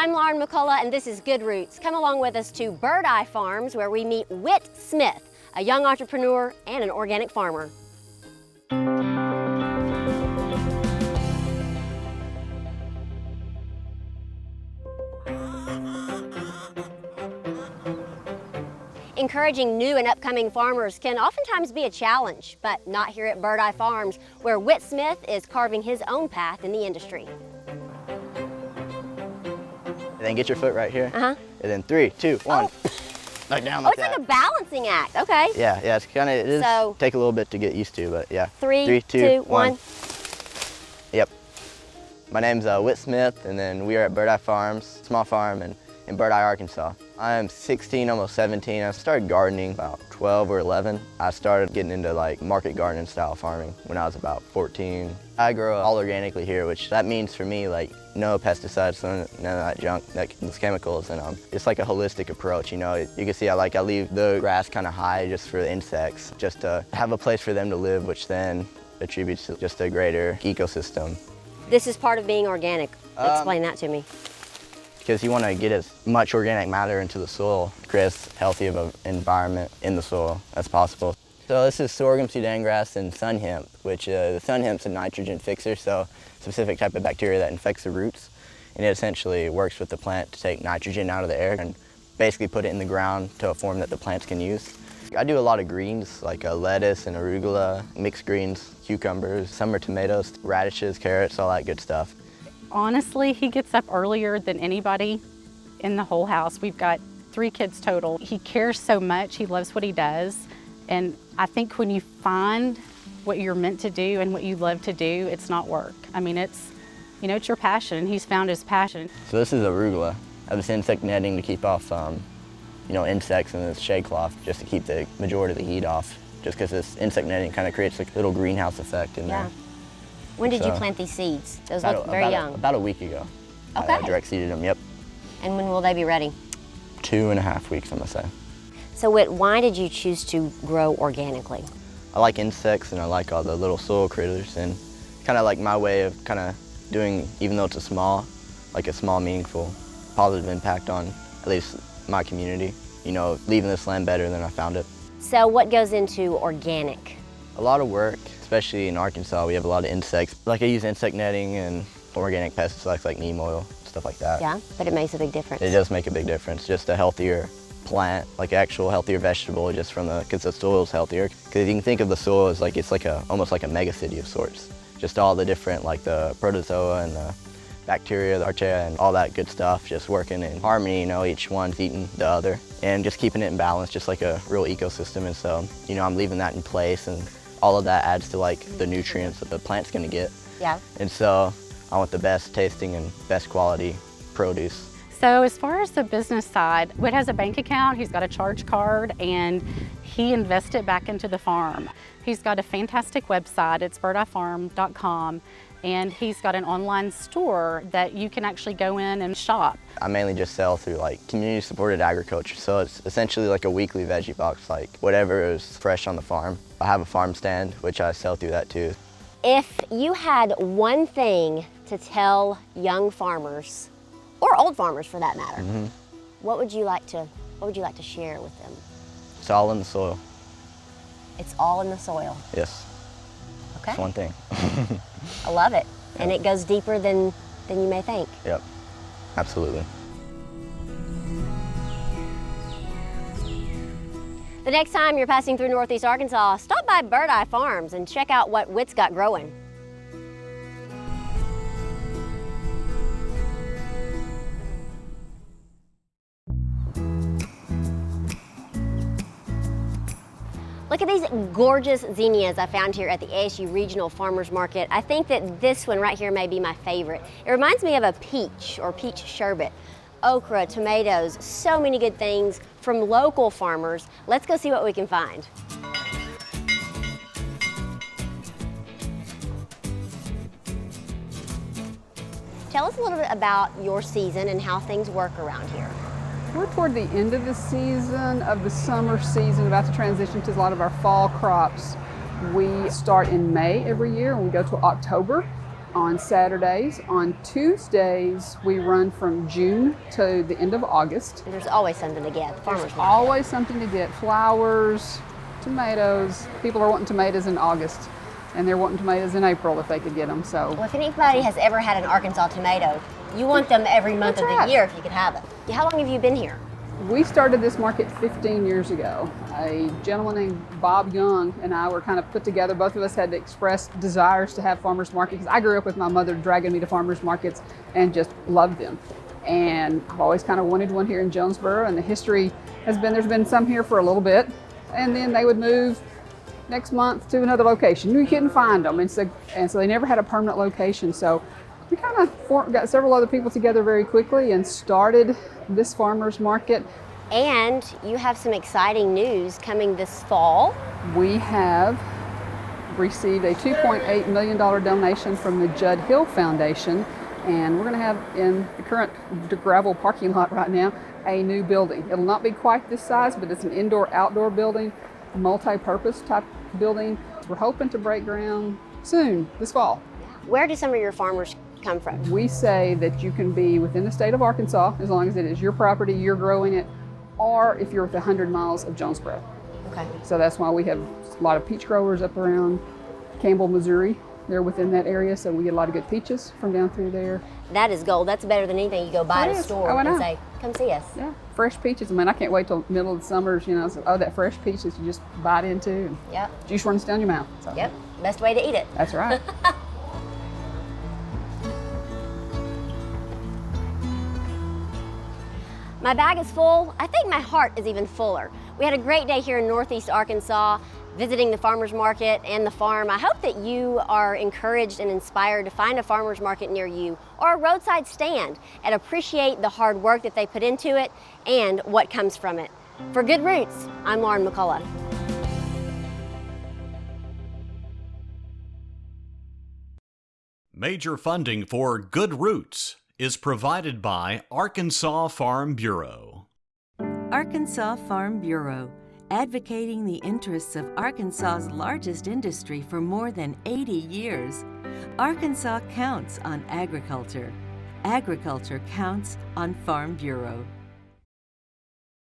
I'm Lauren McCullough, and this is Good Roots. Come along with us to Birdeye Farms, where we meet Whit Smith, a young entrepreneur and an organic farmer. Encouraging new and upcoming farmers can oftentimes be a challenge, but not here at Birdeye Farms, where Whit Smith is carving his own path in the industry. And then get your foot right here. And then 3, 2, 1. Back down like that. It's like a balancing act. Okay. Yeah, it's kind of, it is So, take a little bit to get used to, but yeah. 3, 2, 1. Yep. My name's Whit Smith, and then we are at Birdeye Farms, small farm in Birdeye, Arkansas. I'm 16, almost 17. I started gardening about 12 or 11. I started getting into like market garden style farming when I was about 14. I grow all organically here, which that means for me like no pesticides, none of that junk, those chemicals, and it's like a holistic approach. You know, you can see I leave the grass kind of high just for the insects, just to have a place for them to live, which then attributes to just a greater ecosystem. This is part of being organic. Explain that to me. Because you want to get as much organic matter into the soil, create as healthy of an environment in the soil as possible. So this is sorghum Sudan grass and sun hemp, which the sun hemp's a nitrogen fixer, so a specific type of bacteria that infects the roots, and it essentially works with the plant to take nitrogen out of the air and basically put it in the ground to a form that the plants can use. I do a lot of greens, like lettuce and arugula, mixed greens, cucumbers, summer tomatoes, radishes, carrots, all that good stuff. Honestly, he gets up earlier than anybody in the whole house. We've got 3 kids total. He cares so much, he loves what he does. And I think when you find what you're meant to do and what you love to do, it's not work. I mean, it's your passion, and he's found his passion. So this is arugula. I have this insect netting to keep off, insects in this shade cloth, just to keep the majority of the heat off, just because this insect netting kind of creates a little greenhouse effect in there. When did you plant these seeds? Those look very young. About a week ago. Okay. I direct seeded them, yep. And when will they be ready? 2.5 weeks, I'm gonna say. So Whit, why did you choose to grow organically? I like insects and I like all the little soil critters, and kind of like my way of kind of doing, even though it's a small meaningful, positive impact on at least my community. Leaving this land better than I found it. So what goes into organic? A lot of work, especially in Arkansas. We have a lot of insects. Like I use insect netting and organic pesticides like neem oil, stuff like that. Yeah, but it makes a big difference. It does make a big difference. Just a healthier plant, like actual healthier vegetable, just because the soil's healthier. Because you can think of the soil as almost like a mega city of sorts. Just all the different, like the protozoa and the bacteria, the archaea, and all that good stuff, just working in harmony. Each one's eating the other, and just keeping it in balance, just like a real ecosystem. And so, I'm leaving that in place, and all of that adds to like the nutrients that the plant's gonna get. Yeah. And so I want the best tasting and best quality produce. So as far as the business side, Whit has a bank account, he's got a charge card, and he invested back into the farm. He's got a fantastic website, it's birdeyefarm.com, and he's got an online store that you can actually go in and shop. I mainly just sell through like community supported agriculture, so it's essentially like a weekly veggie box, like whatever is fresh on the farm. I have a farm stand, which I sell through that too. If you had one thing to tell young farmers, or old farmers for that matter, what would you like to share with them? It's all in the soil. It's all in the soil. Yes. Okay. That's one thing. I love it. Yep. And it goes deeper than you may think. Yep, absolutely. The next time you're passing through Northeast Arkansas, stop by Birdeye Farms and check out what Whit's got growing. Look at these gorgeous zinnias I found here at the ASU Regional Farmers Market. I think that this one right here may be my favorite. It reminds me of a peach or peach sherbet. Okra, tomatoes, so many good things from local farmers. Let's go see what we can find. Tell us a little bit about your season and how things work around here. We're toward the end of the season, of the summer season, about to transition to a lot of our fall crops. We start in May every year and we go to October. on Saturdays. On Tuesdays, we run from June to the end of August. There's always something to get. Farmers market. Always something to get. Flowers, tomatoes. People are wanting tomatoes in August, and they're wanting tomatoes in April if they could get them. So, Well, if anybody has ever had an Arkansas tomato, you want them every month That's of the right. year if you could have it. How long have you been here? we started this market 15 years ago. A gentleman named Bob Young and I were kind of put together. Both of us had expressed desires to have farmers markets, because I grew up with my mother dragging me to farmers markets and just loved them. And I've always kind of wanted one here in Jonesboro, and the history has been there's been some here for a little bit, and then they would move next month to another location. We couldn't find them, and so they never had a permanent location. So we kind of got several other people together very quickly and started this farmers market. And you have some exciting news coming this fall. We have received a $2.8 million donation from the Judd Hill Foundation, and we're going to have in the current gravel parking lot right now a new building. It'll not be quite this size, but it's an indoor-outdoor building, multi-purpose type building. We're hoping to break ground soon, this fall. Where do some of your farmers come from? We say that you can be within the state of Arkansas as long as it is your property, you're growing it, or if you're within 100 miles of Jonesboro. Okay. So that's why we have a lot of peach growers up around Campbell, Missouri. They're within that area, so we get a lot of good peaches from down through there. That is gold. That's better than anything you go buy at It a is. store Oh, I and know. say, come see us. Yeah, fresh peaches. I mean, I can't wait till middle of the summers, so, that fresh peach that you just bite into and Yep. juice runs down your mouth. So, Yep. Best way to eat it. That's right. My bag is full. I think my heart is even fuller. We had a great day here in Northeast Arkansas, visiting the farmers market and the farm. I hope that you are encouraged and inspired to find a farmers market near you or a roadside stand and appreciate the hard work that they put into it and what comes from it. For Good Roots, I'm Lauren McCullough. Major funding for Good Roots is provided by Arkansas Farm Bureau. Arkansas Farm Bureau, advocating the interests of Arkansas's largest industry for more than 80 years. Arkansas counts on agriculture. Agriculture counts on Farm Bureau.